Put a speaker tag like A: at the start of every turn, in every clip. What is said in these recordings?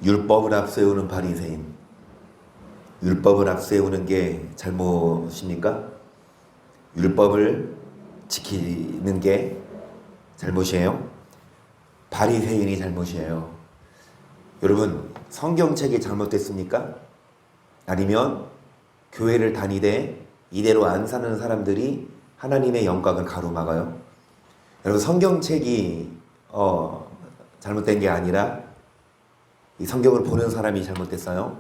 A: 율법을 앞세우는 바리새인. 율법을 앞세우는 게 잘못입니까? 율법을 지키는 게 잘못이에요? 바리새인이 잘못이에요. 여러분, 성경책이 잘못됐습니까? 아니면 교회를 다니되 이대로 안 사는 사람들이 하나님의 영광을 가로막아요? 여러분, 성경책이 잘못된 게 아니라 이 성경을 보는 사람이 잘못됐어요.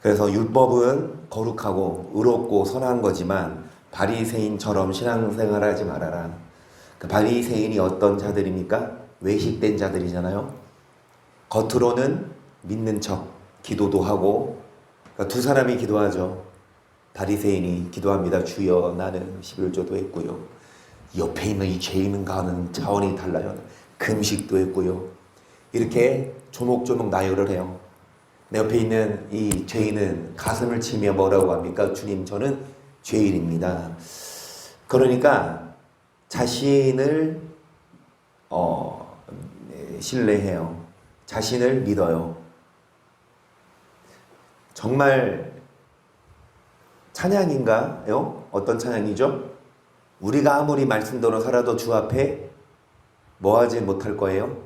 A: 그래서 율법은 거룩하고 의롭고 선한 거지만 바리새인처럼 신앙생활하지 말아라. 그 바리새인이 어떤 자들입니까? 외식된 자들이잖아요. 겉으로는 믿는 척 기도도 하고, 그러니까 두 사람이 기도하죠. 바리새인이 기도합니다. 주여 나는 11조도 했고요. 옆에 있는 이 죄인과는 차원이 달라요. 금식도 했고요. 이렇게 조목조목 나열을 해요. 내 옆에 있는 이 죄인은 가슴을 치며 뭐라고 합니까? 주님, 저는 죄인입니다. 그러니까 자신을 신뢰해요. 자신을 믿어요. 정말 찬양인가요? 어떤 찬양이죠? 우리가 아무리 말씀대로 살아도 주 앞에 뭐 하지 못할 거예요?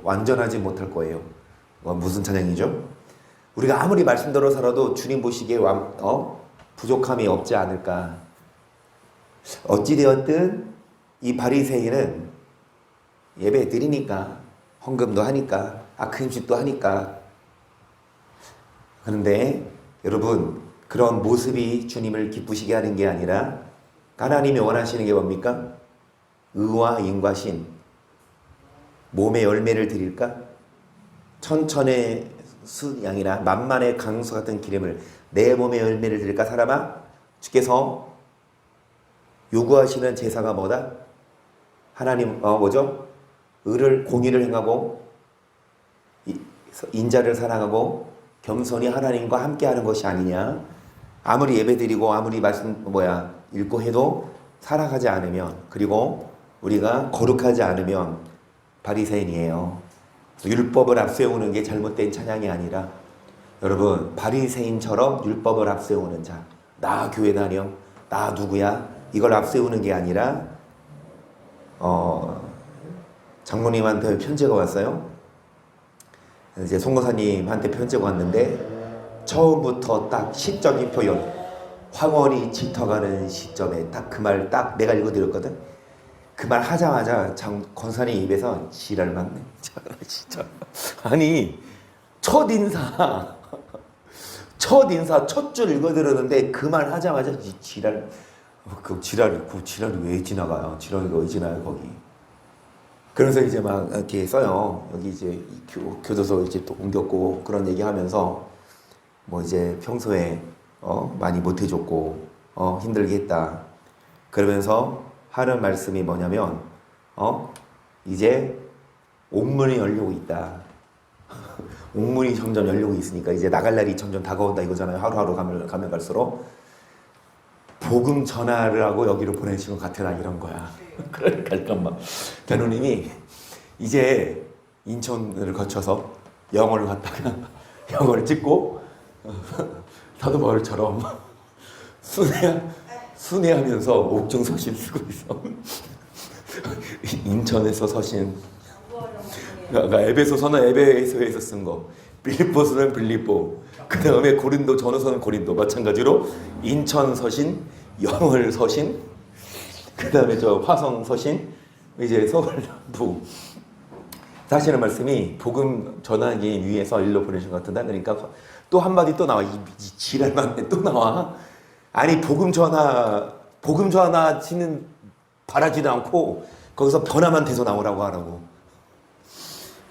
A: 완전하지 못할 거예요. 무슨 찬양이죠? 우리가 아무리 말씀대로 살아도 주님 보시기에 부족함이 없지 않을까. 어찌되었든 이 바리새인은 예배 드리니까, 헌금도 하니까, 금식도 하니까. 그런데 여러분, 그런 모습이 주님을 기쁘시게 하는 게 아니라 하나님이 원하시는 게 뭡니까? 의와 인과 신. 몸의 열매를 드릴까? 천천의 수양이나 만만의 강수 같은 기름을 내 몸의 열매를 드릴까? 사람아, 주께서 요구하시는 제사가 뭐다? 하나님 의를 공의를 행하고 인자를 사랑하고 겸손히 하나님과 함께하는 것이 아니냐? 아무리 예배드리고 아무리 말씀 읽고 해도 살아가지 않으면, 그리고 우리가 거룩하지 않으면 바리새인이에요. 율법을 앞세우는 게 잘못된 찬양이 아니라, 여러분, 바리새인처럼 율법을 앞세우는 자, 나 교회 다녀, 나 누구야, 이걸 앞세우는 게 아니라 장로님한테 편지가 왔어요. 이제 송도사님한테 편지가 왔는데 처음부터 딱 시적인 표현, 황혼이 짙어가는 시점에 딱 그 말 딱 내가 읽어드렸거든. 그 말 하자마자 권사님 입에서 지랄 맞네. 진짜. 아니, 첫인사 첫 줄 읽어드렸는데 그 말 하자마자 지랄. 그 지랄이 왜 지나가요? 지랄이 왜 지나요, 거기? 그래서 이제 막 이렇게 써요. 여기 이제 교도소 이제 또 옮겼고 그런 얘기하면서 이제 평소에 많이 못해줬고 힘들게 했다. 그러면서 하는 말씀이 뭐냐면 이제 옥문이 열리고 있다. 옥문이 점점 열리고 있으니까 이제 나갈 날이 점점 다가온다 이거잖아요. 하루하루 가면 갈수록 복음 전하를 하고 여기로 보내신 것 같아, 이런 거야. 그러니까 잠깐만, 대노님이 이제 인천을 거쳐서 영어를 갔다가 영어를 찍고 사도 바울처럼 순회하면서 옥중서신 쓰고 있어. 인천에서 서신, 그러니까 에베소서는 에베소에서 쓴 거, 빌립보서는 빌립보, 그 다음에 고린도 전후서는 고린도, 마찬가지로 인천 서신, 영월 서신, 그 다음에 화성 서신, 이제 서울 남부. 하시는 말씀이 복음 전하기 위해서 일로 보내신 것 같은데, 그러니까 또 한마디 또 나와. 이 지랄 맞네, 또 나와. 아니, 복음 전하지는 바라지도 않고 거기서 변화만 돼서 나오라고 하라고.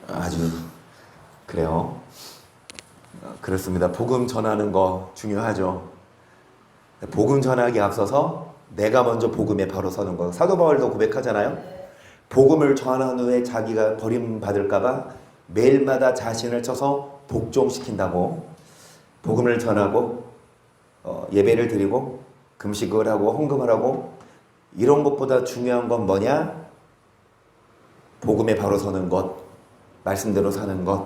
A: 아주 그래요. 그렇습니다. 복음 전하는 거 중요하죠. 복음 전하기에 앞서서 내가 먼저 복음에 바로 서는 거. 사도 바울도 고백하잖아요. 복음을 전한 후에 자기가 버림받을까 봐 매일마다 자신을 쳐서 복종시킨다고. 복음을 전하고 예배를 드리고 금식을 하고 헌금을 하고, 이런 것보다 중요한 건 뭐냐? 복음에 바로 서는 것, 말씀대로 사는 것.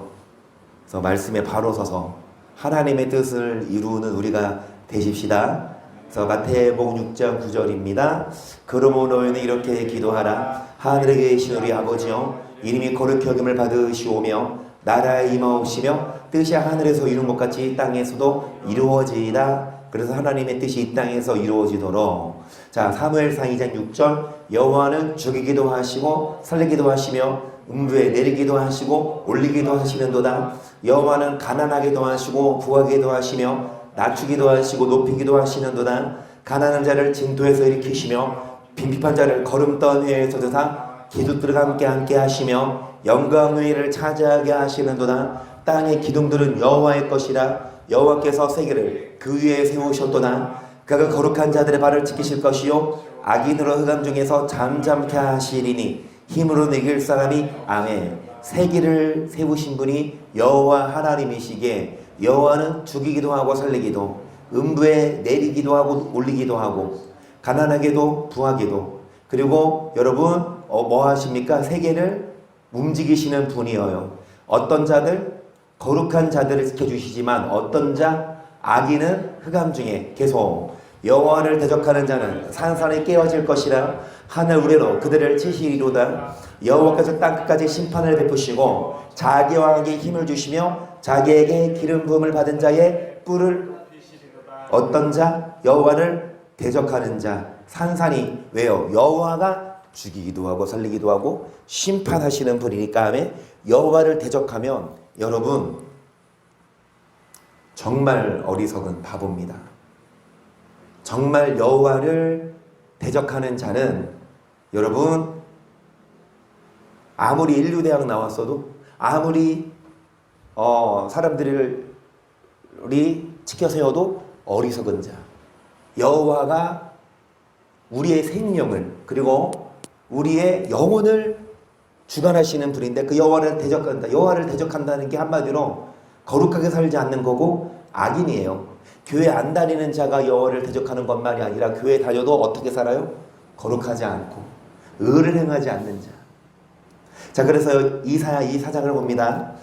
A: 그래서 말씀에 바로 서서 하나님의 뜻을 이루는 우리가 되십시다. 그래서 마태복음 6장 9절입니다. 그러므로 너희는 이렇게 기도하라. 하늘에 계신 우리 아버지여, 이름이 거룩히 여김을 받으시오며 나라에 임하옵시며 뜻이 하늘에서 이룬 것 같이 땅에서도 이루어지이다. 그래서 하나님의 뜻이 이 땅에서 이루어지도록. 자, 사무엘상 2장 6절, 여호와는 죽이기도 하시고 살리기도 하시며 음부에 내리기도 하시고 올리기도 하시는도다. 여호와는 가난하게도 하시고 부하게도 하시며 낮추기도 하시고 높이기도 하시는도다. 가난한 자를 징토에서 일으키시며 빈핍한 자를 거름던 회에서 드사 기둥들과 함께 하시며 영광의 일을 차지하게 하시는도다. 땅의 기둥들은 여호와의 것이라. 여호와께서 세계를 그 위에 세우셨도다. 그가 거룩한 자들의 발을 지키실 것이요 악인으로 흑암 중에서 잠잠케 하시리니 힘으로 이길 사람이 아멘. 세계를 세우신 분이 여호와 하나님이시기에 여호와는 죽이기도 하고 살리기도 음부에 내리기도 하고 올리기도 하고 가난하게도 부하게도 그리고 여러분 뭐 하십니까? 세계를 움직이시는 분이어요. 어떤 자들 거룩한 자들을 지켜주시지만 어떤 자 악인은 흑암 중에 계속 여호와를 대적하는 자는 산산에 깨어질 것이라. 하늘 우레로 그들을 치시리로다. 여호와께서 땅끝까지 심판을 베푸시고 자기 왕에게 힘을 주시며 자기에게 기름 부음을 받은 자의 뿔을 어떤 자? 여호와를 대적하는 자. 산산이 왜요? 여호와가 죽이기도 하고 살리기도 하고 심판하시는 분이니까. 하면 여호와를 대적하면 여러분 정말 어리석은 바보입니다. 정말 여호와를 대적하는 자는 여러분 아무리 인류대학 나왔어도 아무리 사람들이 지켜 세워도 어리석은 자. 여호와가 우리의 생명을 그리고 우리의 영혼을 주관하시는 분인데 그 여호와를 대적한다. 여호와를 대적한다는 게 한마디로 거룩하게 살지 않는 거고 악인이에요. 교회 안 다니는 자가 여호와를 대적하는 것만이 아니라 교회 다녀도 어떻게 살아요? 거룩하지 않고 의를 행하지 않는 자. 자, 그래서 이사야 이 사장을 봅니다.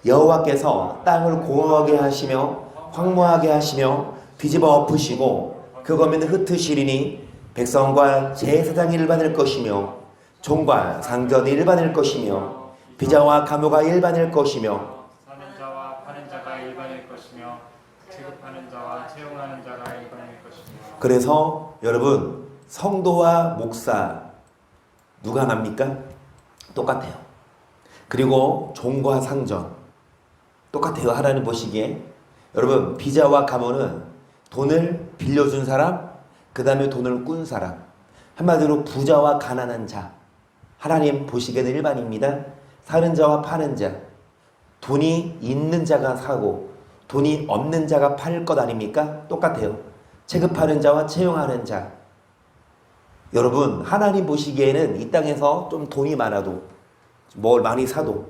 A: 여호와께서 땅을 공허하게 하시며 황무하게 하시며 뒤집어 엎으시고 그거면 흩으시리니 백성과 제사장이 일반일 것이며 종과 상전이 일반일 것이며 비자와 가무가 일반일 것이며
B: 사는 자와 파는 자가 일반일 것이며 취급하는 자와 채용하는 자가 일반일 것이며.
A: 그래서 여러분 성도와 목사 누가 납니까? 똑같아요. 그리고 종과 상전 똑같아요. 하나님 보시기에. 여러분 비자와 가무는 돈을 빌려준 사람, 그 다음에 돈을 꾼 사람. 한마디로 부자와 가난한 자. 하나님 보시기에는 일반입니다. 사는 자와 파는 자. 돈이 있는 자가 사고 돈이 없는 자가 팔 것 아닙니까? 똑같아요. 체급하는 자와 채용하는 자. 여러분 하나님 보시기에는 이 땅에서 좀 돈이 많아도 뭘 많이 사도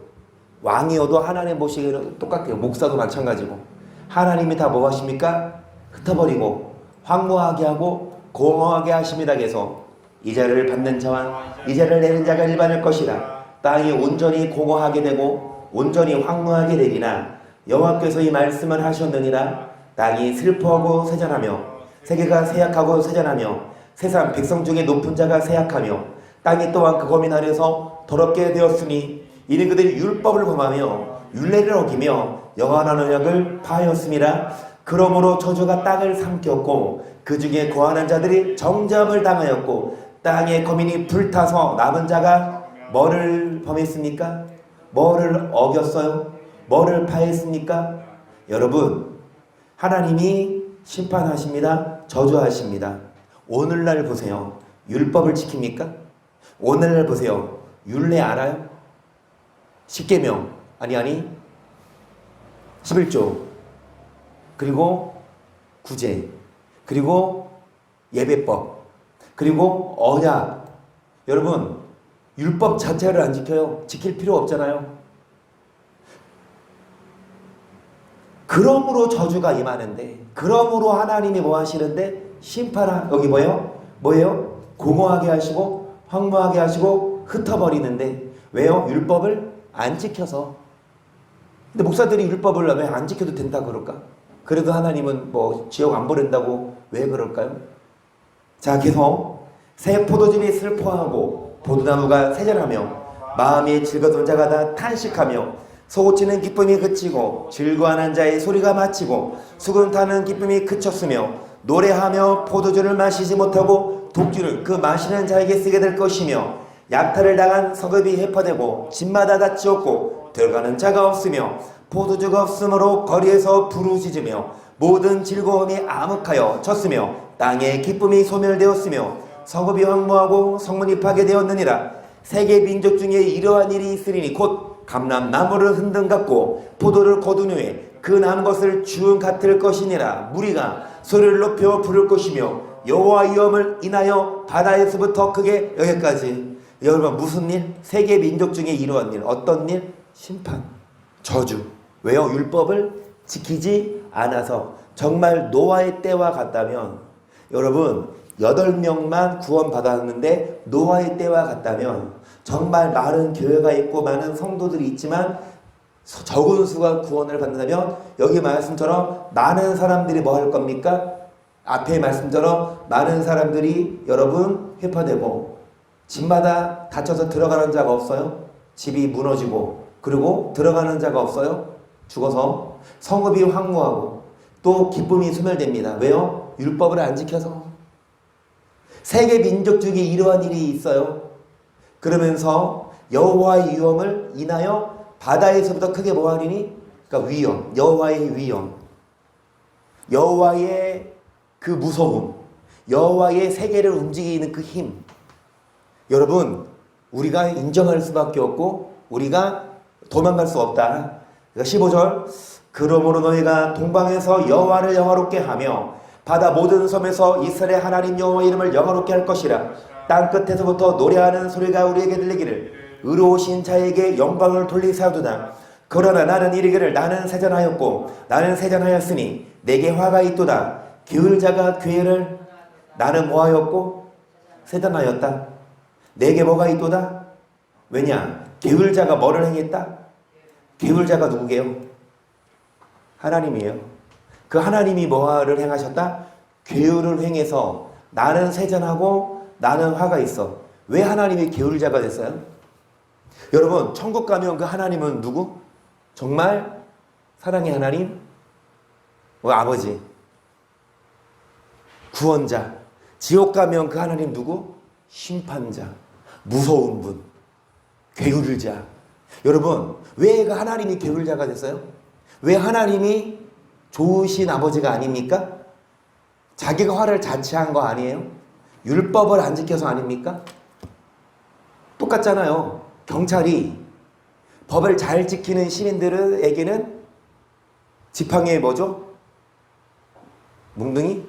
A: 왕이어도 하나님 보시기에는 똑같아요. 목사도 마찬가지고 하나님이 다 뭐 하십니까? 흩어버리고 황무하게 하고 공허하게 하십니다. 계속 이자를 받는 자와 이자를 내는 자가 일반일 것이라. 땅이 온전히 공허하게 되고 온전히 황무하게 되리나 여호와께서 이 말씀을 하셨느니라. 땅이 슬퍼하고 세잔하며 세계가 세약하고 세잔하며 세상 백성 중에 높은 자가 세약하며 땅이 또한 그 거민 아래서 더럽게 되었으니 이는 그들이 율법을 범하며 율례를 어기며 영원한 언약을 파하였음이라. 그러므로 저주가 땅을 삼켰고 그 중에 거하는 자들이 정죄함을 당하였고 땅의 거민이 불타서 남은 자가 뭐를 범했습니까? 뭐를 어겼어요? 뭐를 파했습니까? 여러분 하나님이 심판하십니다. 저주하십니다. 오늘날 보세요. 율법을 지킵니까? 오늘날 보세요. 율례 알아요? 10계명 아니 11조 그리고 구제 그리고 예배법 그리고 언약. 여러분 율법 자체를 안 지켜요. 지킬 필요 없잖아요. 그러므로 저주가 임하는데 그러므로 하나님이 뭐 하시는데 심판하 여기 뭐예요? 공허하게 하시고 황무하게 하시고 흩어버리는데 왜요? 율법을 안 지켜서. 근데 목사들이 율법을 왜 안 지켜도 된다 그럴까? 그래도 하나님은 뭐 지옥 안 보낸다고 왜 그럴까요? 자, 계속 새 포도즙이 슬퍼하고 포도나무가 세잔하며 마음이 즐거운 자가 다 탄식하며 소고치는 기쁨이 그치고 즐거워하는 자의 소리가 마치고 수군 타는 기쁨이 그쳤으며 노래하며 포도주를 마시지 못하고 독주를 그 마시는 자에게 쓰게 될 것이며 약탈을 당한 성읍이 해파되고 집마다 다 치웠고 들어가는 자가 없으며 포도주가 없으므로 거리에서 부르짖으며 모든 즐거움이 암흑하여 졌으며 땅의 기쁨이 소멸되었으며 성읍이 황무하고 성문이 파괴되었느니라. 세계 민족 중에 이러한 일이 있으리니 곧 감람나무를 흔든 같고 포도를 거둔 후에 그 난 것을 주운 같을 것이니라. 무리가 소리를 높여 부를 것이며 여호와 위엄을 인하여 바다에서부터 크게 여기까지. 여러분 무슨 일? 세계 민족 중에 이러한 일. 어떤 일? 심판, 저주. 왜요? 율법을 지키지 않아서. 정말 노아의 때와 같다면 여러분 8명만 구원받았는데 노아의 때와 같다면 정말 많은 교회가 있고 많은 성도들이 있지만 적은 수가 구원을 받는다면 여기 말씀처럼 많은 사람들이 뭐 할 겁니까? 앞에 말씀처럼 많은 사람들이 여러분 회파되고 집마다 닫혀서 들어가는 자가 없어요. 집이 무너지고 그리고 들어가는 자가 없어요. 죽어서 성읍이 황무하고 또 기쁨이 소멸됩니다. 왜요? 율법을 안 지켜서. 세계 민족 중에 이러한 일이 있어요. 그러면서 여호와의 위엄을 인하여 바다에서부터 크게 뭐하리니? 그러니까 위엄, 여호와의 위엄, 여호와의 그 무서움, 여호와의 세계를 움직이는 그 힘. 여러분 우리가 인정할 수밖에 없고 우리가 도망갈 수 없다. 15절 그러므로 너희가 동방에서 여호와를 영화롭게 하며 바다 모든 섬에서 이스라엘 하나님 여호와의 이름을 영화롭게 할 것이라. 땅 끝에서부터 노래하는 소리가 우리에게 들리기를 의로우신 자에게 영광을 돌리사오도다. 그러나 나는 이르기를 나는 세잔하였고 나는 세잔하였으니 내게 화가 있도다. 게을자가 괴를 나는 뭐하였고 세잔하였다. 내게 뭐가 있도다. 왜냐? 게을자가 뭐를 행했다? 게을자가 누구게요? 하나님이에요. 그 하나님이 뭐를 행하셨다? 게을을 행해서 나는 세잔하고 나는 화가 있어. 왜 하나님이 게을자가 됐어요? 여러분 천국 가면 그 하나님은 누구? 정말 사랑의 하나님? 아버지, 구원자. 지옥 가면 그 하나님 누구? 심판자, 무서운 분, 게을자. 여러분 왜 그 하나님이 게을자가 됐어요? 왜 하나님이 좋으신 아버지가 아닙니까? 자기가 화를 자체한 거 아니에요? 율법을 안 지켜서 아닙니까? 똑같잖아요. 경찰이 법을 잘 지키는 시민들에게는 지팡이에 뭐죠? 뭉둥이?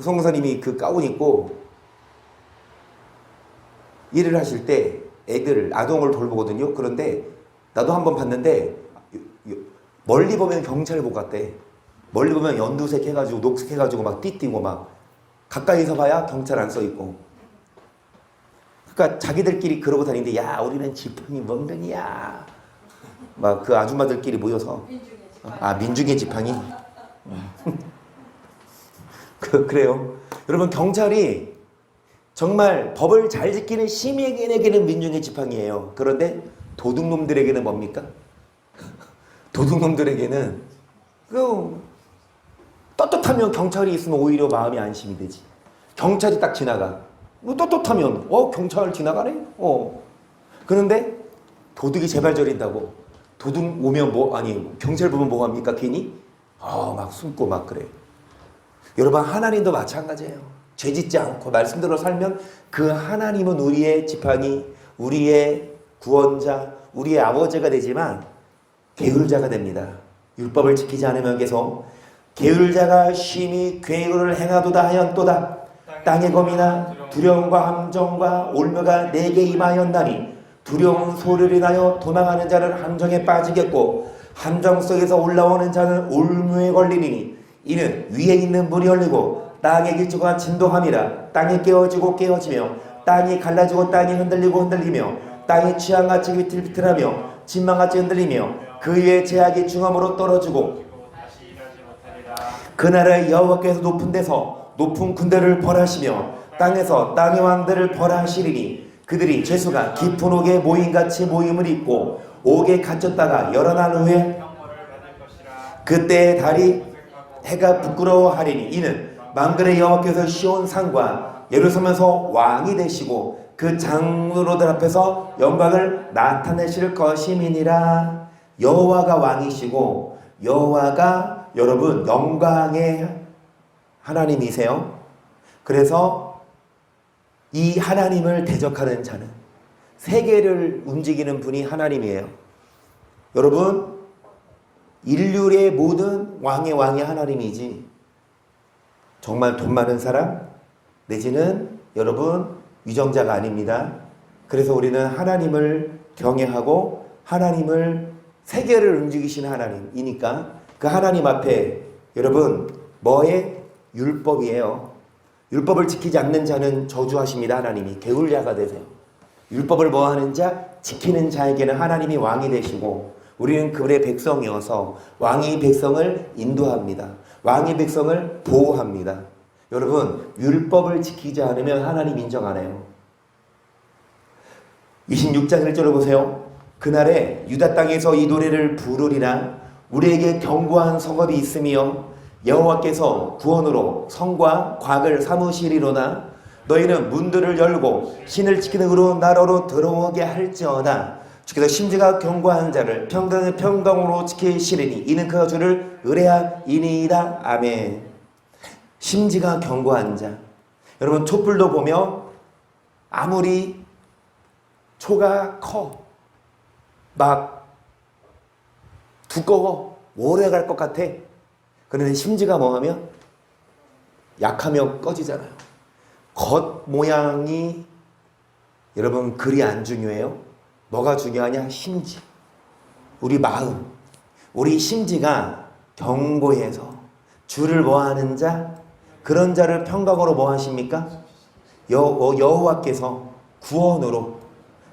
A: 성사님이 그 가운 입고 일을 하실 때 애들, 아동을 돌보거든요. 그런데 나도 한번 봤는데 멀리 보면 경찰복 같대. 멀리 보면 연두색 해가지고 녹색 해가지고 막 띠띠고 막 가까이서 봐야 경찰 안 써있고. 그러니까 자기들끼리 그러고 다니는데 야 우리는 지팡이 멍덩이야. 막 그 아줌마들끼리 모여서 민중의 지팡이. 그래요. 여러분 경찰이 정말 법을 잘 지키는 시민에게는 민중의 지팡이에요. 그런데 도둑놈들에게는 뭡니까? 도둑놈들에게는 떳떳하면 경찰이 있으면 오히려 마음이 안심이 되지. 경찰이 딱 지나가. 떳떳하면 경찰 지나가네? 그런데 도둑이 재발저린다고 도둑 오면 경찰 보면 뭐 합니까? 괜히 막 숨고 막 그래. 여러분 하나님도 마찬가지예요. 죄 짓지 않고 말씀대로 살면 그 하나님은 우리의 지팡이, 우리의 구원자, 우리의 아버지가 되지만 게을자가 됩니다. 율법을 지키지 않으면 계속 게을자가 심히 괴를 행하도다 하였도다. 땅의 검이나 두려움과 함정과 올무가 내게 임하였나니 두려운 소리를 인하여 도망하는 자는 함정에 빠지겠고 함정 속에서 올라오는 자는 올무에 걸리니 이는 위에 있는 물이 흘리고 땅의 기초가 진동함이라. 땅이 깨어지고 깨어지며 땅이 갈라지고 땅이 흔들리며 땅이 취향같이 비틀비틀하며 진망같이 흔들리며 그 위에 제약이 중함으로 떨어지고
B: 다시 일하지 못하리라.
A: 그날에 여호와께서 높은 데서 높은 군대를 벌하시며 땅에서 땅의 왕들을 벌하시리니 그들이 죄수가 깊은 옥에 모임같이 모임을 입고 옥에 갇혔다가 여러 날 후에
B: 형벌을 받을 것이라.
A: 그때의 달이 해가 부끄러워하리니 이는 만군의 여호와께서 시온 산과 예루살렘에서 왕이 되시고 그 장로들 앞에서 영광을 나타내실 것임이니라. 여호와가 왕이시고 여호와가 여러분 영광의 하나님이세요. 그래서 이 하나님을 대적하는 자는 세계를 움직이는 분이 하나님이에요. 여러분 인류의 모든 왕의 하나님이지 정말 돈 많은 사람 내지는 여러분 위정자가 아닙니다. 그래서 우리는 하나님을 경외하고 하나님을 세계를 움직이시는 하나님이니까 그 하나님 앞에 여러분 뭐의 율법이에요. 율법을 지키지 않는 자는 저주하십니다. 하나님이 게을리하가 되세요. 율법을 뭐하는 자? 지키는 자에게는 하나님이 왕이 되시고 우리는 그분의 백성이어서 왕이 백성을 인도합니다. 왕이 백성을 보호합니다. 여러분 율법을 지키지 않으면 하나님 인정 안 해요. 26장 1절을 보세요. 그날에 유다 땅에서 이 노래를 부르리라. 우리에게 견고한 성읍이 있으며 여호와께서 구원으로 성과 곽을 삼으시리로나 너희는 문들을 열고 신을 지키는 의로운 나라로 들어오게 할지어다. 주께서 심지가 견고한 자를 평강으로 지키시리니 이는 그가 주를 의뢰하이니이다. 아멘. 심지가 견고한 자. 여러분 촛불도 보면 아무리 초가 커 막 두꺼워 오래 갈 것 같아. 그런데 심지가 뭐하면 약하면 꺼지잖아요. 겉 모양이 여러분 그리 안 중요해요. 뭐가 중요하냐? 심지. 우리 마음, 우리 심지가 견고해서 주를 뭐하는 자, 그런 자를 평강으로 뭐하십니까? 여호와께서 구원으로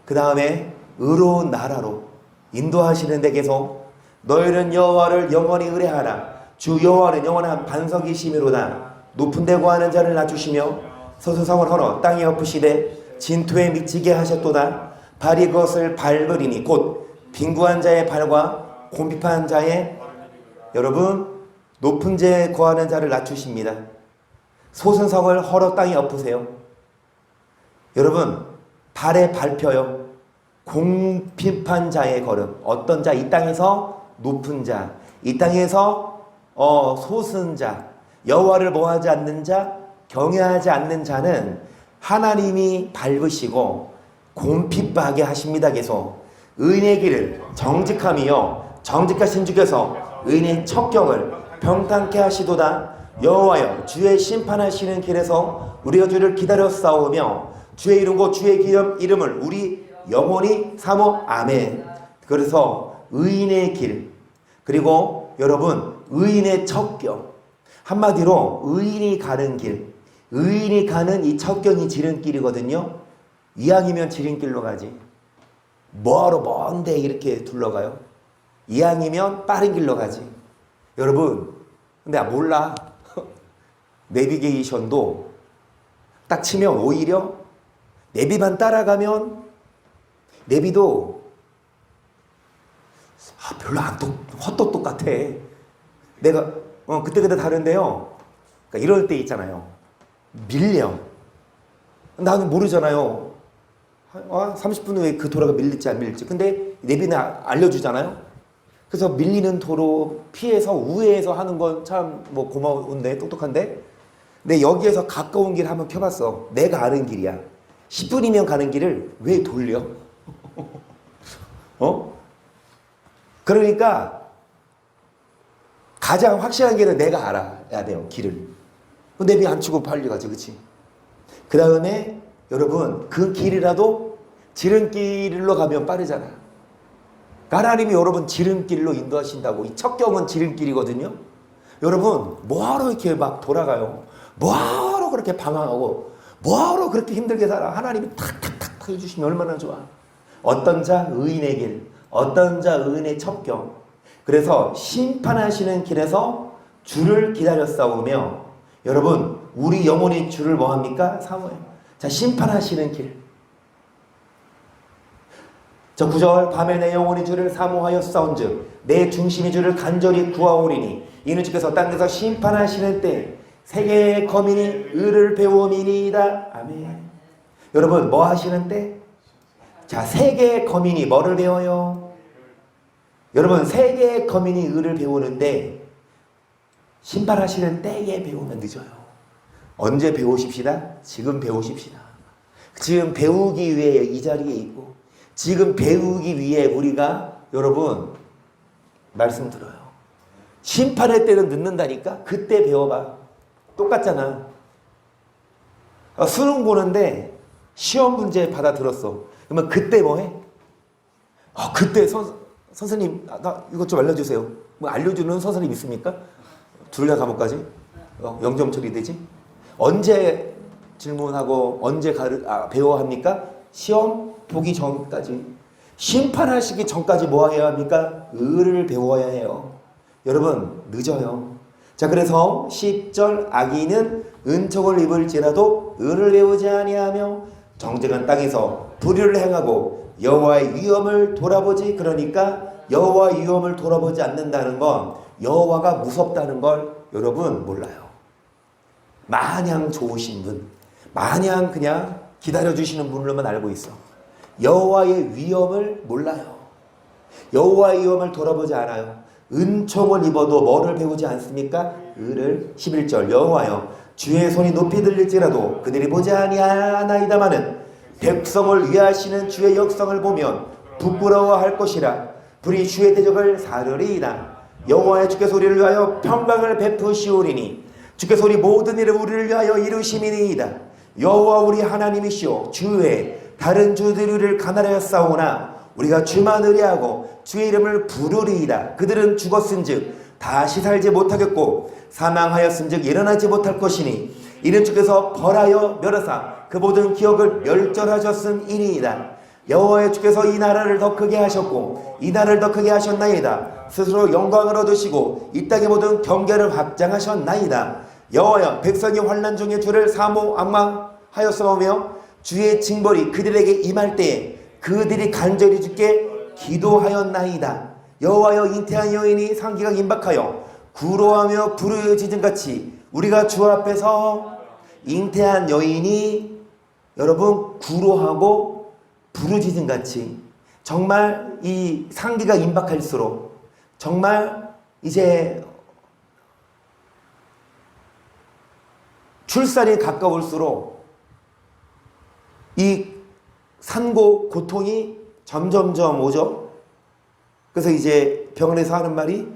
A: 그 다음에 의로운 나라로 인도하시는 데 계속 너희는 여호와를 영원히 의뢰하라. 주 여호와는 영원한 반석이시미로다. 높은 데 거하는 자를 낮추시며 서서성을 헐어 땅에 엎으시되 진토에 미치게 하셨도다. 발이 그것을 밟으리니 곧 빈구한 자의 발과 곰핍한 자의 여러분 높은 데에 거하는 자를 낮추십니다. 소선성을 헐어 땅에 엎으세요. 여러분 발에 밟혀요. 공핍한 자의 걸음. 어떤 자? 이 땅에서 높은 자, 이 땅에서 소승 자, 여호와를 뭐하지 않는 자, 경외하지 않는 자는 하나님이 밟으시고 곰핍하게 하십니다. 계속 의인의 길을 정직함이요 정직하신 주께서 의인의 척경을 평탄케 하시도다. 여호와여 주의 심판하시는 길에서 우리가 주를 기다려 싸우며 주의 이름과 주의 이름을 우리 영원히 사모. 아멘. 그래서 의인의 길, 그리고 여러분 의인의 척경, 한마디로 의인이 가는 길, 의인이 가는 이 척경이 지름길이거든요. 이왕이면 지름길로 가지 뭐하러 먼데 이렇게 둘러가요? 이왕이면 빠른 길로 가지. 여러분 근데 몰라. 내비게이션도 딱 치면 오히려 내비만 따라가면 내비도 별로 안 헛똑 똑같아. 내가 그때 다른데요. 그러니까 이럴 때 있잖아요. 밀려. 나는 모르잖아요. 30분 후에 그 도로가 밀릴지 안 밀릴지. 근데 내비는 알려주잖아요. 그래서 밀리는 도로 피해서 우회해서 하는 건 참 뭐 고마운데 똑똑한데. 근데 여기에서 가까운 길 한번 켜봤어. 내가 아는 길이야. 10분이면 가는 길을 왜 돌려? 그러니까 가장 확실한 길은 내가 알아야 돼요. 길을. 내비 안 치고 빨리 가지, 그렇지? 그 다음에 여러분 그 길이라도 지름길로 가면 빠르잖아. 하나님이 여러분 지름길로 인도하신다고. 이 척경은 지름길이거든요. 여러분 뭐하러 이렇게 막 돌아가요? 뭐하러 그렇게 방황하고 뭐하러 그렇게 힘들게 살아? 하나님이 탁탁탁탁 해주시면 얼마나 좋아. 어떤 자 의인의 길, 어떤 자 의인의 첩경. 그래서 심판하시는 길에서 주를 기다렸사오며, 여러분 우리 영혼이 주를 뭐합니까? 사모해요. 자, 심판하시는 길. 저 9절, 밤에 내 영혼이 주를 사모하였사온즉 내 중심이 주를 간절히 구하오리니 이는 주께서 땅 데서 심판하시는 때 세계의 거민이 의를 배움이니이다. 아멘. 여러분 뭐 하시는 때? 자, 세계의 거민이 뭐를 배워요? 여러분 세계의 거민이 의를 배우는데 심판하시는 때에 배우면 늦어요. 언제 배우십시다? 지금 배우십시다. 지금 배우기 위해 이 자리에 있고, 지금 배우기 위해 우리가 여러분 말씀 들어요. 심판할 때는 늦는다니까. 그때 배워봐. 똑같잖아. 수능 보는데 시험 문제 받아 들었어. 그러면 그때 뭐 해? 그때 선생님 나 이것 좀 알려주세요. 뭐 알려주는 선생님 있습니까? 둘 다 과목까지 0점 처리되지? 언제 질문하고 언제 배워야 합니까? 시험 보기 전까지. 심판하시기 전까지 뭐 해야 합니까? 의를 배워야 해요. 여러분 늦어요. 자, 그래서 10절, 악인은 은총을 입을지라도 의를 배우지 아니하며 정직한 땅에서 불의를 행하고 여호와의 위엄을 돌아보지. 그러니까 여호와의 위엄을 돌아보지 않는다는 건 여호와가 무섭다는 걸 여러분 몰라요. 마냥 좋으신 분, 마냥 그냥 기다려주시는 분으로만 알고 있어. 여호와의 위엄을 몰라요. 여호와의 위엄을 돌아보지 않아요. 은총을 입어도 뭐를 배우지 않습니까? 의를. 11절, 여호와여 주의 손이 높이 들릴지라도 그들이 보지 아니하나이다마는 백성을 위하시는 주의 역성을 보면 부끄러워할 것이라. 불이 주의 대적을 사르리이다. 여호와의 주께서 우리를 위하여 평강을 베푸시오리니 주께서 우리 모든 일을 우리를 위하여 이루심이니이다. 여호와 우리 하나님이시오 주 외에 다른 주들이 우리를 가난하였사오나 우리가 주만 의뢰하고 주의 이름을 부르리이다. 그들은 죽었은즉 다시 살지 못하겠고 사망하였은즉 일어나지 못할 것이니 이는 주께서 벌하여 멸하사 그 모든 기억을 멸절하셨음이니이다. 여호와의 주께서 이 나라를 더 크게 하셨고 이 나라를 더 크게 하셨나이다. 스스로 영광을 얻으시고 이 땅의 모든 경계를 확장하셨나이다. 여호와여 백성이 환난 중에 주를 사모 악망하였사오며 주의 징벌이 그들에게 임할 때에 그들이 간절히 주께 기도하였나이다. 여호와여 잉태한 여인이 상기가 임박하여 구로하며 부르짖음같이 우리가 주 앞에서 잉태한 여인이 여러분 구로하고 부르짖음같이 정말 이 상기가 임박할수록 정말 이제 출산이 가까울수록 이 산고 고통이 점점점 오죠. 그래서 이제 병원에서 하는 말이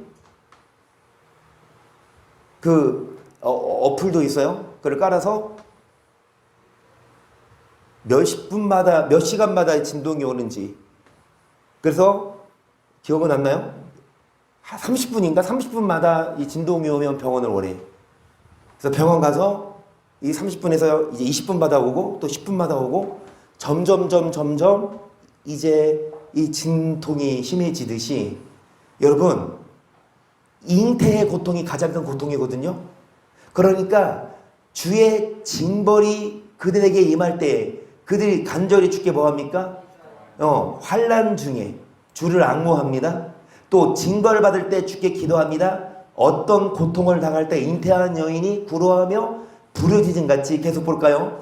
A: 어플도 있어요. 그걸 깔아서 몇 시간마다 진동이 오는지. 그래서 기억은 안 나요? 30분인가? 30분마다 이 진동이 오면 병원을 오래. 그래서 병원 가서 이 30분에서 이제 20분 받아오고 또 10분마다 오고 점점 이제 이 진통이 심해지듯이 여러분 잉태의 고통이 가장 큰 고통이거든요. 그러니까 주의 징벌이 그들에게 임할 때 그들이 간절히 주께 뭐합니까? 환난 중에 주를 앙모합니다. 또 징벌을 받을 때 주께 기도합니다. 어떤 고통을 당할 때 잉태한 여인이 구로하며 부르짖음같이. 계속 볼까요?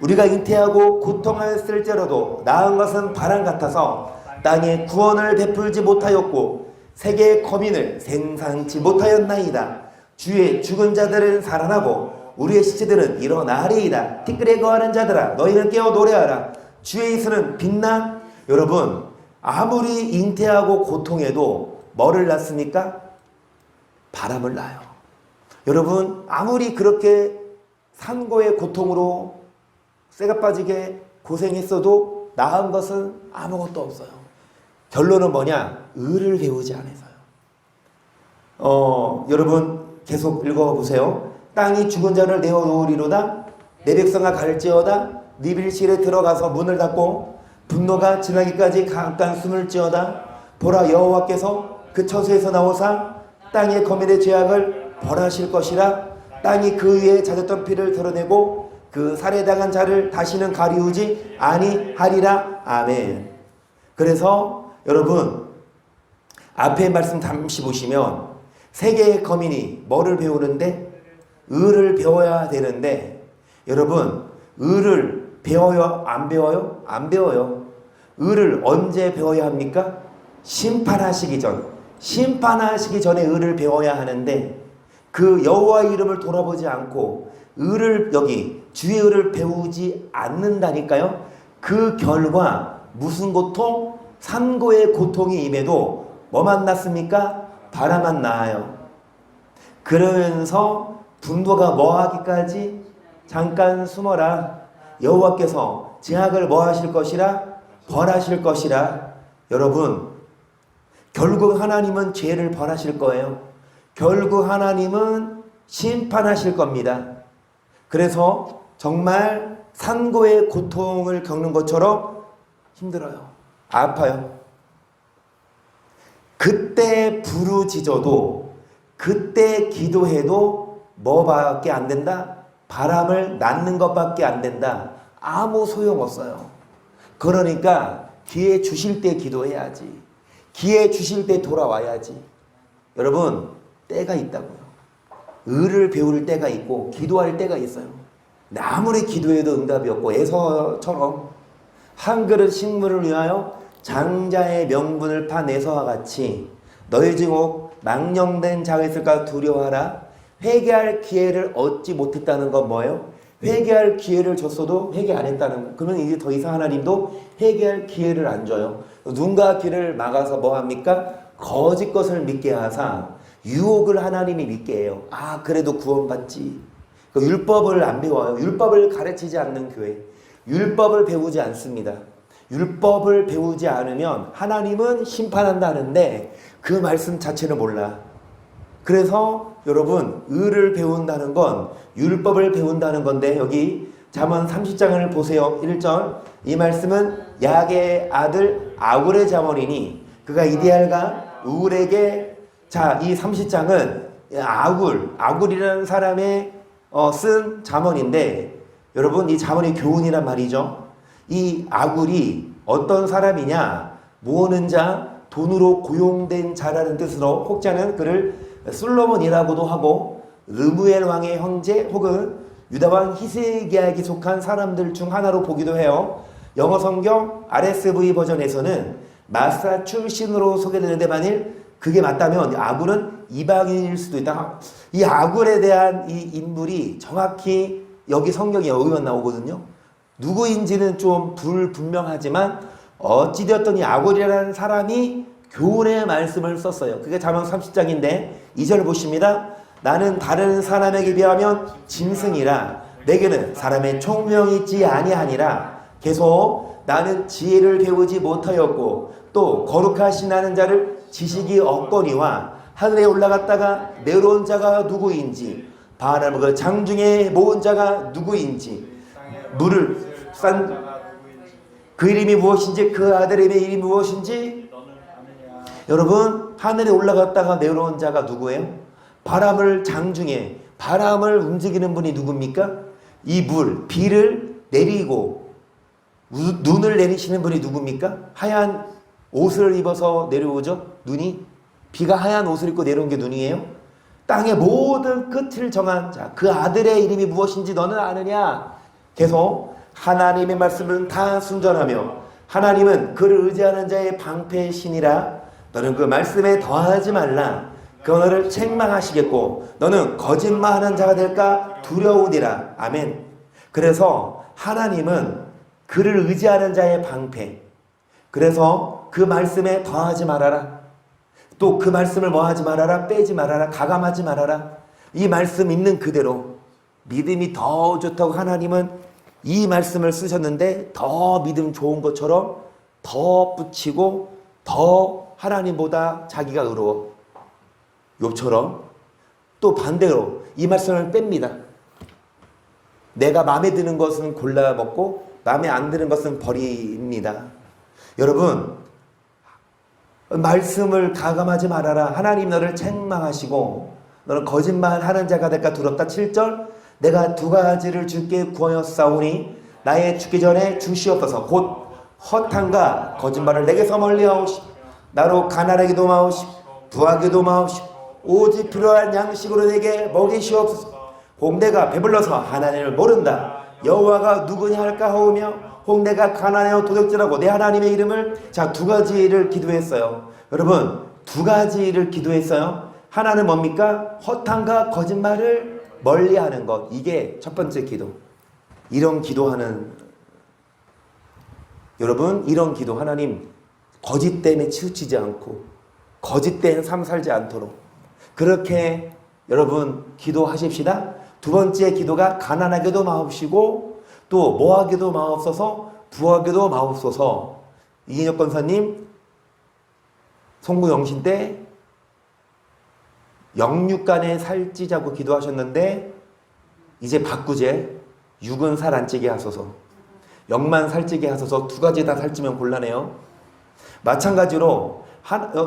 A: 우리가 잉태하고 고통하였을지라도 나은 것은 바람 같아서 땅에 구원을 베풀지 못하였고 세계의 거민을 생산치 못하였나이다. 주의 죽은 자들은 살아나고 우리의 시체들은 일어나리이다. 티끌에 거하는 자들아 너희는 깨어 노래하라. 주의 이슬은 빛나. 여러분 아무리 잉태하고 고통해도 뭐를 낳습니까? 바람을 낳아요. 여러분 아무리 그렇게 산고의 고통으로 쇠가 빠지게 고생했어도 나은 것은 아무것도 없어요. 결론은 뭐냐? 의를 배우지 않아서요. 여러분 계속 읽어보세요. 땅이 죽은 자를 내어놓으리로다. 내 백성아 갈지어다 니빌실에 들어가서 문을 닫고 분노가 지나기까지 잠깐 숨을 지어다 보라 여호와께서 그 처소에서 나오사 땅의 거민의 죄악을 벌하실 것이라 땅이 그 위에 잦았던 피를 털어내고 그 살해당한 자를 다시는 가리우지 아니하리라. 아멘. 그래서 여러분 앞에 말씀 잠시 보시면 세계의 거민이 뭐를 배우는데? 의를 배워야 되는데 여러분 의를 배워요? 안 배워요? 안 배워요. 의를 언제 배워야 합니까? 심판하시기 전. 심판하시기 전에 의를 배워야 하는데 그 여호와의 이름을 돌아보지 않고 의를 여기 주의 의를 배우지 않는다니까요. 그 결과 무슨 고통? 산고의 고통이 임해도 뭐만 났습니까? 바라만 나아요. 그러면서 분노가 뭐하기까지? 잠깐 숨어라. 여호와께서 제약을 뭐하실 것이라? 벌하실 것이라. 여러분 결국 하나님은 죄를 벌하실 거예요. 결국 하나님은 심판하실 겁니다. 그래서 정말 산고의 고통을 겪는 것처럼 힘들어요. 아파요. 그때 부르짖어도 그때 기도해도 뭐밖에 안 된다? 바람을 낳는 것밖에 안 된다. 아무 소용없어요. 그러니까 기회 주실 때 기도해야지. 기회 주실 때 돌아와야지. 여러분 때가 있다고요. 의를 배울 때가 있고 기도할 때가 있어요. 아무리 기도해도 응답이 없고 에서처럼 한 그릇 식물을 위하여 장자의 명분을 판 에서와 같이 너희 중 혹 망령된 자가 있을까 두려워하라. 회개할 기회를 얻지 못했다는 건 뭐예요? 회개할 기회를 줬어도 회개 안 했다는 거. 그러면 이제 더 이상 하나님도 회개할 기회를 안 줘요. 누군가 길을 막아서 뭐 합니까? 거짓 것을 믿게 하사 유혹을 하나님이 믿게 해요. 아 그래도 구원받지. 율법을 안 배워요. 율법을 가르치지 않는 교회. 율법을 배우지 않습니다. 율법을 배우지 않으면 하나님은 심판한다는데 그 말씀 자체를 몰라. 그래서 여러분 의를 배운다는 건 율법을 배운다는 건데 여기 잠언 30장을 보세요. 1절 이 말씀은 야게의 아들 아굴의 잠언이니 그가 이디알과 우울에게 자 이 30장은 아굴이라는 사람의 쓴 잠언인데 여러분 이 잠언이 교훈이란 말이죠. 이 아굴이 어떤 사람이냐? 모으는 자, 돈으로 고용된 자라는 뜻으로 혹자는 그를 솔로몬이라고도 하고 르무엘 왕의 형제 혹은 유다 왕 히스기야에게 속한 사람들 중 하나로 보기도 해요. 영어 성경 RSV 버전에서는 마사 출신으로 소개되는데 만일 그게 맞다면 아굴은 이방인일 수도 있다. 이 아굴에 대한 이 인물이 정확히 여기 성경에 여기만 나오거든요. 누구인지는 좀 불분명하지만 어찌되었든 이 아굴이라는 사람이 교훈의 말씀을 썼어요. 그게 잠언 30장인데 2절 보십니다. 나는 다른 사람에게 비하면 짐승이라 내게는 사람의 총명이 있지 아니하니라. 계속 나는 지혜를 배우지 못하였고 또 거룩하신 하는 자를 지식이 없거니와 하늘에 올라갔다가 내려온 자가 누구인지 바람을 그 장중에 모은 자가 누구인지 물을 싼 그 이름이 무엇인지 그 아들의 이름이 무엇인지 여러분 하늘에 올라갔다가 내려온 자가 누구예요? 바람을 장중에 바람을 움직이는 분이 누굽니까? 이 물 비를 내리고 눈을 내리시는 분이 누굽니까? 하얀 옷을 입어서 내려오죠. 눈이 비가 하얀 옷을 입고 내려온 게 눈이에요. 땅의 모든 끝을 정한 자 그 아들의 이름이 무엇인지 너는 아느냐? 계속 하나님의 말씀은 다 순전하며 하나님은 그를 의지하는 자의 방패의 신이라. 너는 그 말씀에 더하지 말라. 그 너를 책망하시겠고 너는 거짓말하는 자가 될까 두려우니라. 아멘. 그래서 하나님은 그를 의지하는 자의 방패. 그래서 그 말씀에 더하지 말아라. 또 그 말씀을 뭐하지 말아라. 빼지 말아라. 가감하지 말아라. 이 말씀 있는 그대로 믿음이 더 좋다고 하나님은 이 말씀을 쓰셨는데 더 믿음 좋은 것처럼 더 붙이고 더 하나님보다 자기가 의로워. 욥처럼 또 반대로 이 말씀을 뺍니다. 내가 마음에 드는 것은 골라 먹고 마음에 안 드는 것은 버립니다. 여러분, 말씀을 가감하지 말아라. 하나님 너를 책망하시고 너는 거짓말하는 자가 될까 두렵다. 7절 내가 두 가지를 주께 구하였사오니 나의 죽기 전에 주시옵소서. 곧 허탄과 거짓말을 내게서 멀리하오시고 나로 가난하기도 마오시고 부하기도 마오시고 오직 필요한 양식으로 내게 먹이시옵소서. 홍대가 배불러서 하나님을 모른다. 여호와가 누구냐 할까 하오며 홍대가 가난하여 도둑질하고 내 하나님의 이름을 자, 두 가지를 기도했어요. 여러분, 두 가지를 기도했어요. 하나는 뭡니까? 허탄과 거짓말을 멀리하는 것. 이게 첫 번째 기도. 이런 기도하는 여러분, 이런 기도 하나님 거짓 때문에 치우치지 않고 거짓된 삶 살지 않도록 그렇게 여러분 기도하십시다. 두 번째 기도가 가난하게도 마옵시고 또 뭐하게도 마옵소서 부하게도 마옵소서. 이인혁 권사님 송구영신 때 영육간에 살찌자고 기도하셨는데 이제 바꾸제. 육은 살 안 찌게 하소서. 영만 살찌게 하소서. 두 가지 다 살찌면 곤란해요. 마찬가지로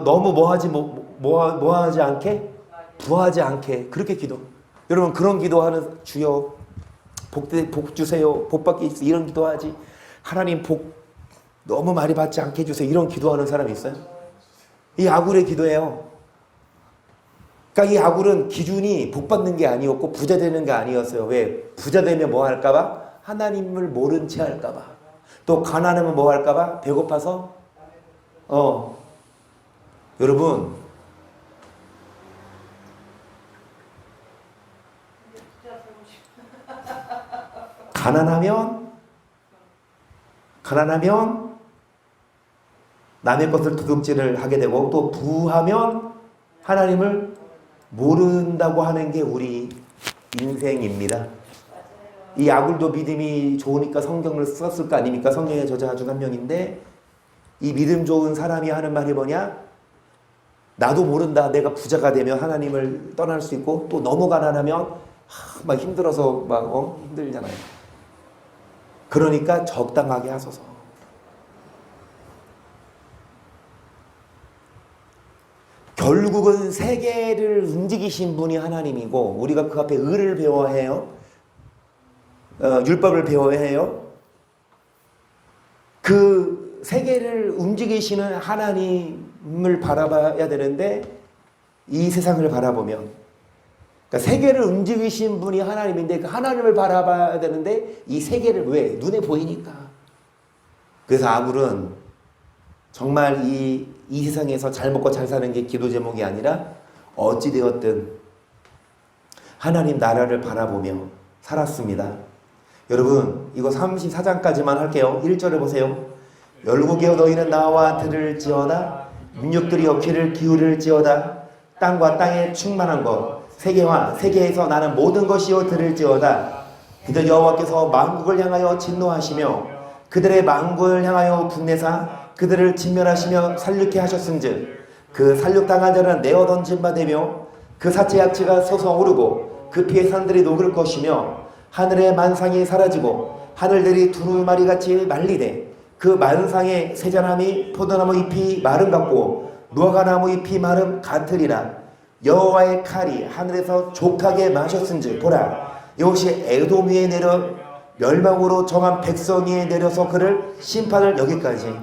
A: 너무 뭐하지 않게 부하지 않게 그렇게 기도. 여러분 그런 기도하는 주여 복 주세요. 복 받기 있어. 이런 기도하지. 하나님 복 너무 많이 받지 않게 해주세요. 이런 기도하는 사람이 있어요? 이 아굴의 기도예요. 그러니까 이 아굴은 기준이 복 받는 게 아니었고 부자 되는 게 아니었어요. 왜? 부자 되면 뭐 할까봐? 하나님을 모른 채 할까봐. 또 가난하면 뭐 할까봐? 배고파서 여러분 가난하면 남의 것을 도둑질을 하게 되고 또 부하면 하나님을 모른다고 하는 게 우리 인생입니다. 이 아굴도 믿음이 좋으니까 성경을 썼을 거 아닙니까? 성경의 저자 중 한 명인데 이 믿음 좋은 사람이 하는 말이 뭐냐? 나도 모른다. 내가 부자가 되면 하나님을 떠날 수 있고 또 너무 가난하면 막 힘들어서 힘들잖아요. 그러니까 적당하게 하소서. 결국은 세계를 움직이신 분이 하나님이고 우리가 그 앞에 의를 배워야 해요. 율법을 배워야 해요. 그 세계를 움직이시는 하나님을 바라봐야 되는데 이 세상을 바라보면 그러니까 세계를 움직이신 분이 하나님인데 그 하나님을 바라봐야 되는데 이 세계를 왜? 눈에 보이니까. 그래서 아굴은 정말 이 세상에서 잘 먹고 잘 사는 게 기도 제목이 아니라 어찌되었든 하나님 나라를 바라보며 살았습니다. 여러분 이거 34장까지만 할게요. 1절에 보세요. 열국여 너희는 나와 들을지어다 민족들이 귀를 기울일지어다 땅과 땅에 충만한 것 세계와 세계에서 나는 모든 것이요 들을지어다. 그들 여호와께서 만국을 향하여 진노하시며 그들의 만국을 향하여 분내사 그들을 진멸하시며 살육케 하셨은즉 그 살육당한 자는 내어 던진 바 되며 그 사체 약지가 솟아오르고 그 피의 산들이 녹을 것이며 하늘의 만상이 사라지고 하늘들이 두루마리같이 말리되 그 만상의 세자나무 포도나무 잎이 마름 같고 무화과나무 잎이 마름 같으리라. 여호와의 칼이 하늘에서 족하게 마셨은즉 보라 이것이 에돔 위에 내려 멸망으로 정한 백성 위에 내려서 그를 심판을 여기까지.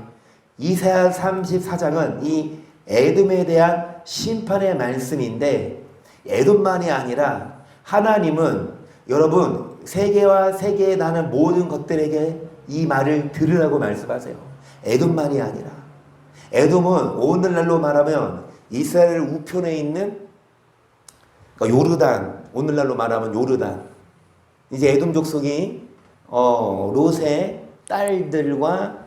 A: 이사야 34장은 이 에돔에 대한 심판의 말씀인데 에돔만이 아니라 하나님은 여러분 세계와 세계에 나는 모든 것들에게 이 말을 들으라고 말씀하세요. 에돔만이 아니라 에돔은 오늘날로 말하면 이스라엘 우편에 있는 그러니까 요르단, 오늘날로 말하면 요르단. 이제 에돔 족속이 롯의 딸들과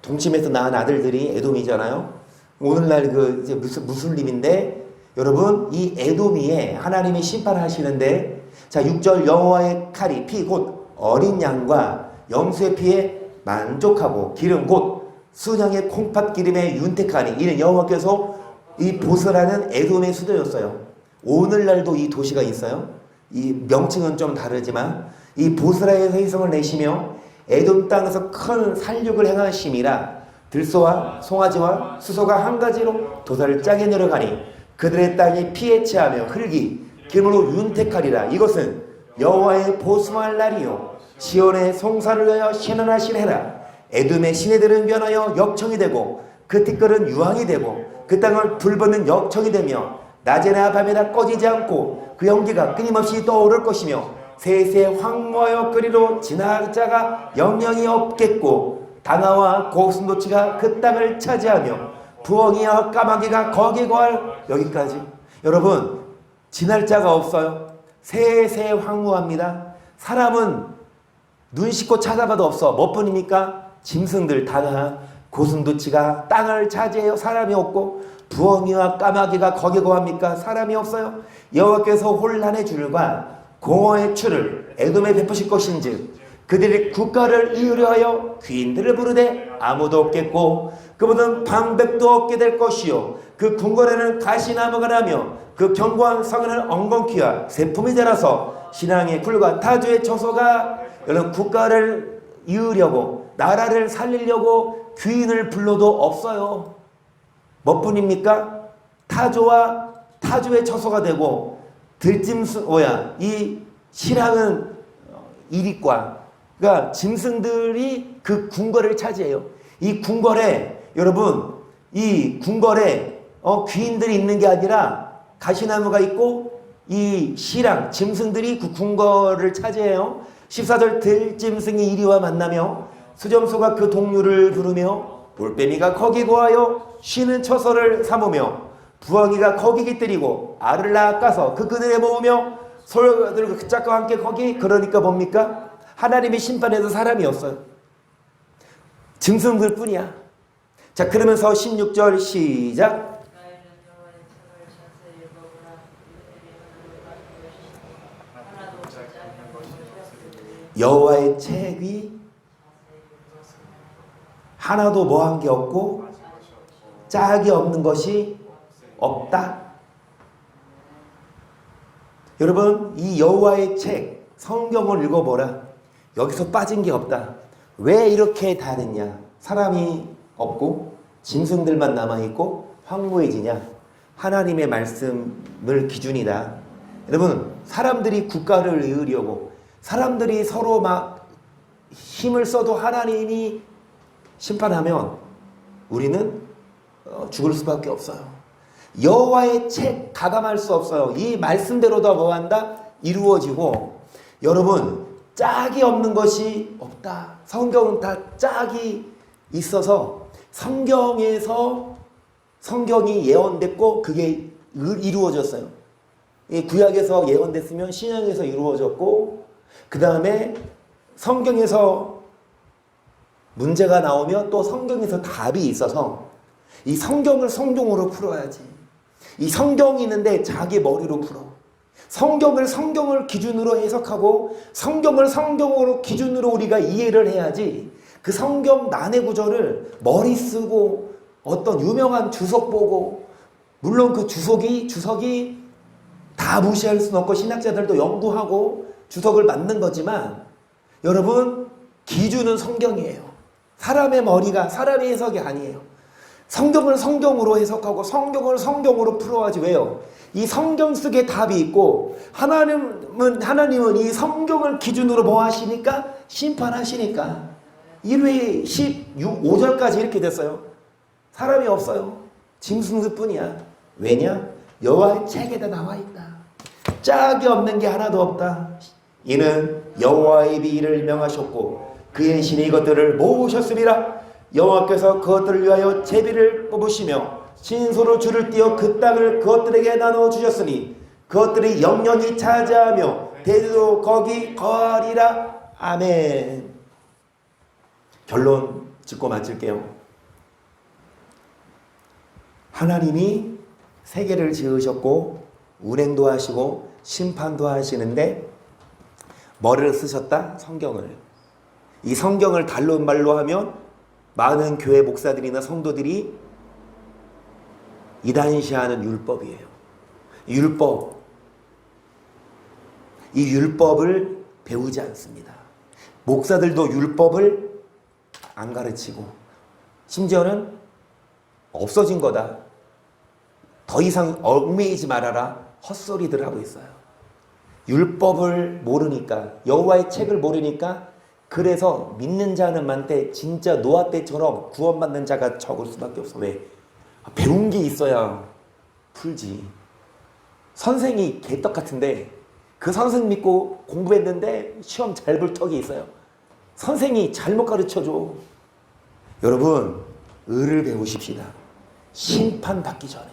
A: 동침해서 낳은 아들들이 에돔이잖아요. 오늘날 그 이제 무슬림인데 여러분 이 에돔이에 하나님이 심판하시는데 자 6절 여호와의 칼이 피 곧 어린 양과 염소의 피에 만족하고 기름 곧 순양의 콩팥 기름에 윤택하니 이는 여호와께서 이 보스라는 에돔의 수도였어요. 오늘날도 이 도시가 있어요. 이 명칭은 좀 다르지만 이 보스라에서 희성을 내시며 에돔 땅에서 큰 살육을 행하심이라. 들소와 송아지와 수소가 한 가지로 도사를 짜게 내려가니 그들의 땅이 피에 체하며 흙이 기름으로 윤택하리라. 이것은 여호와의 보수할 날이요 시온의 송사를 위하여 신원하신 해라. 에돔의 시내들은 변하여 역청이 되고 그 티끌은 유황이 되고 그 땅을 불붙는 역청이 되며 낮에나 밤에나 꺼지지 않고 그 연기가 끊임없이 떠오를 것이며 세세 황무하여 끓이로 지나자가 영영이 없겠고 다나와 고슴도치가 그 땅을 차지하며 부엉이와 까마귀가 거기 거할. 여기까지. 여러분, 지날 자가 없어요. 세세 황무합니다. 사람은 눈 씻고 찾아봐도 없어. 뭐뿐입니까? 짐승들 다나 고슴도치가 땅을 차지해요. 사람이 없고 부엉이와 까마귀가 거기 거합니까? 사람이 없어요. 여호와께서 혼란의 줄과 공허의 추를 에돔에 베푸실 것인즉 그들이 국가를 이으려 하여 귀인들을 부르되 아무도 없겠고 그분은 방백도 없게 될 것이요 그 궁궐에는 가시나무가 나며 그 견고한 성에는 엉겅퀴와 세품이 자라서 신앙의 굴과 타주의 처소가. 여러분, 국가를 이으려고 나라를 살리려고 귀인을 불러도 없어요. 뭐뿐입니까? 타조와 타주의 처소가 되고 이 신앙은 이릿과, 그러니까 짐승들이 그 궁궐을 차지해요. 이 궁궐에, 여러분, 이 궁궐에 귀인들이 있는 게 아니라 가시나무가 있고 이 신랑 짐승들이 그 궁궐을 차지해요. 14절 들짐승이 이리와 만나며 수점소가 그 동류를 부르며 볼빼미가 거기 거하여 쉬는 처소를 삼으며 부엉이가 거기 깃들이고 알을 낚아서 그 그늘에 모으며 소녀들과 그 짝과 함께 거기. 그러니까 뭡니까? 하나님의 심판에도 사람이 없어요. 짐승들 뿐이야. 자, 그러면서 16절 시작. 여호와의 책이 하나도 뭐한 게 없고 짝이 없는 것이 없다. 여러분, 이 여호와의 책 성경을 읽어보라. 여기서 빠진 게 없다. 왜 이렇게 다르냐? 사람이 없고 짐승들만 남아있고 황무해지냐? 하나님의 말씀을 기준이다. 여러분, 사람들이 국가를 이으려고 사람들이 서로 막 힘을 써도 하나님이 심판하면 우리는 죽을 수밖에 없어요. 여호와의 책 가감할 수 없어요. 이 말씀대로 다 뭐한다? 이루어지고. 여러분, 짝이 없는 것이 없다. 성경은 다 짝이 있어서 성경이 예언됐고 그게 이루어졌어요. 구약에서 예언됐으면 신약에서 이루어졌고, 그 다음에 성경에서 문제가 나오면 또 성경에서 답이 있어서 이 성경을 성경으로 풀어야지. 이 성경이 있는데 자기 머리로 풀어. 성경을 기준으로 해석하고 성경을 성경으로 기준으로 우리가 이해를 해야지. 그 성경 난해 구절을 머리 쓰고 어떤 유명한 주석 보고, 물론 그 주석이 다 무시할 수는 없고 신학자들도 연구하고 주석을 만든 거지만, 여러분, 기준은 성경이에요. 사람의 머리가 사람의 해석이 아니에요. 성경을 성경으로 해석하고 성경을 성경으로 풀어야지. 왜요? 이 성경 속에 답이 있고 하나님은 이 성경을 기준으로 뭐 하시니까? 심판하시니까. 1회 5절까지 이렇게 됐어요. 사람이 없어요. 짐승들 뿐이야. 왜냐? 여호와의 책에다 나와 있다. 짝이 없는 게 하나도 없다. 이는 여호와의 비를 명하셨고 그의 신이 이것들을 모으셨음이라. 여호와께서 그것들을 위하여 제비를 뽑으시며 신소로 줄을 띄어 그 땅을 그것들에게 나누어 주셨으니 그것들이 영영이 차지하며 대지도 거기 거하리라. 아멘. 결론 짓고 마칠게요. 하나님이 세계를 지으셨고 운행도 하시고 심판도 하시는데 뭐를 쓰셨다? 성경을. 이 성경을 달로 말로 하면 많은 교회 목사들이나 성도들이 이단시하는 율법이에요. 율법. 이 율법을 배우지 않습니다. 목사들도 율법을 안 가르치고 심지어는 없어진 거다. 더 이상 얽매이지 말아라. 헛소리들 하고 있어요. 율법을 모르니까, 여호와의 책을 모르니까, 그래서 믿는 자는 많대 진짜 노아 때처럼 구원받는 자가 적을 수밖에 없어. 왜? 배운 게 있어야 풀지. 선생이 개떡 같은데 그 선생 믿고 공부했는데 시험 잘 볼 턱이 있어요. 선생이 잘못 가르쳐줘. 여러분, 의를 배우십시다. 심판받기 전에.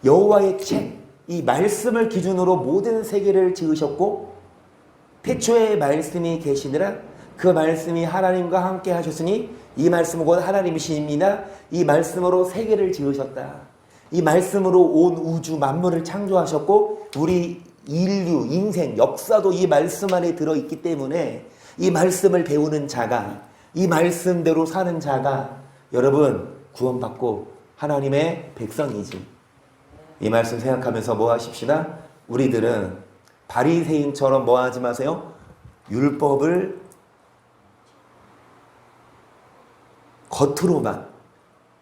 A: 여호와의 책, 이 말씀을 기준으로 모든 세계를 지으셨고 태초에 말씀이 계시니라. 그 말씀이 하나님과 함께 하셨으니 이 말씀은 곧 하나님이십니다. 이 말씀으로 세계를 지으셨다. 이 말씀으로 온 우주 만물을 창조하셨고 우리 인류, 인생, 역사도 이 말씀 안에 들어있기 때문에 이 말씀을 배우는 자가, 이 말씀대로 사는 자가 여러분 구원받고 하나님의 백성이지. 이 말씀 생각하면서 뭐 하십시다? 우리들은 바리새인처럼 뭐 하지 마세요? 율법을 겉으로만,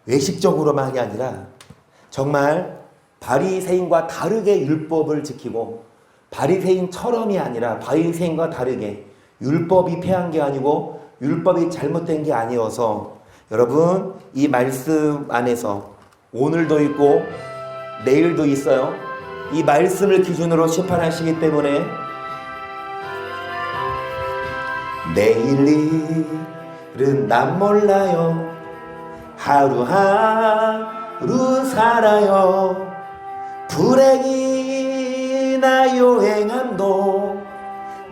A: 외식적으로만이 아니라 정말 바리새인과 다르게 율법을 지키고, 바리새인처럼이 아니라 바리새인과 다르게, 율법이 패한 게 아니고 율법이 잘못된 게 아니어서 여러분 이 말씀 안에서 오늘도 있고 내일도 있어요. 이 말씀을 기준으로 심판하시기 때문에 내일은 난 몰라요. 하루하루 살아요. 불행이나 요행함도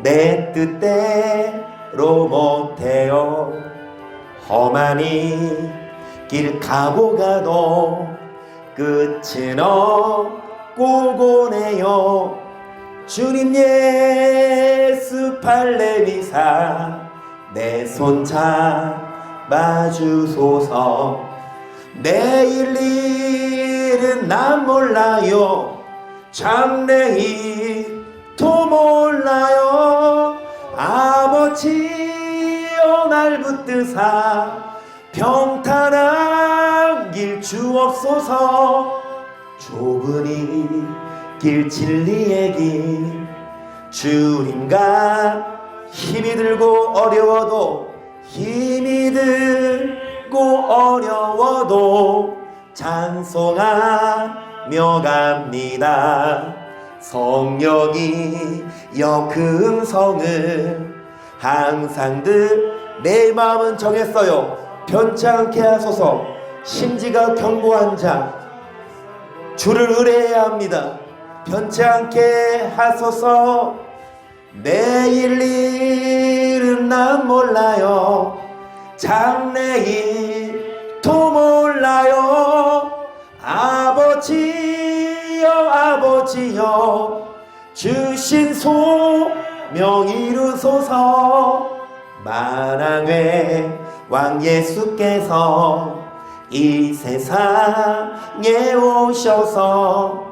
A: 내 뜻대로 못해요. 험한 이 길 가고 가도 끝은 없고 오네요. 주님 예수 발레미사 내 손 잡아주소서. 내일 일은 난 몰라요. 장래일도 몰라요. 아버지여 날 붙드사 평탄한 길 주옵소서. 좁은 이 길 진리의 길 주님과 힘이 들고 어려워도 찬송하며 갑니다. 성령이여 그 음성을 항상 내 마음은 정했어요. 변치 않게 하소서. 심지가 견고한 자 주를 의뢰해야 합니다. 변치 않게 하소서. 내일 일은 난 몰라요. 장래일도 몰라요. 아버지여 주신 소명 이루소서. 만왕의 왕 예수께서 이 세상에 오셔서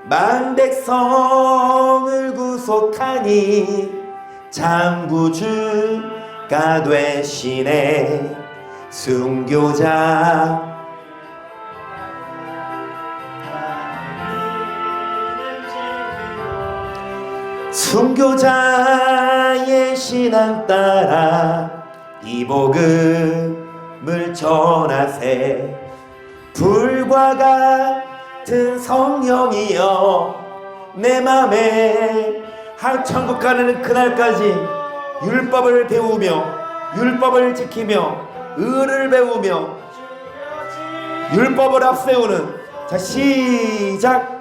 A: 만백성을 구속하니 장구주가 되시네. 순교자 순교자의 신앙 따라 이 복음을 전하세. 불과 같은 성령이여 내 맘에 천국 가는 그날까지 율법을 배우며 율법을 지키며 의를 배우며 율법을 앞세우는 자 시작.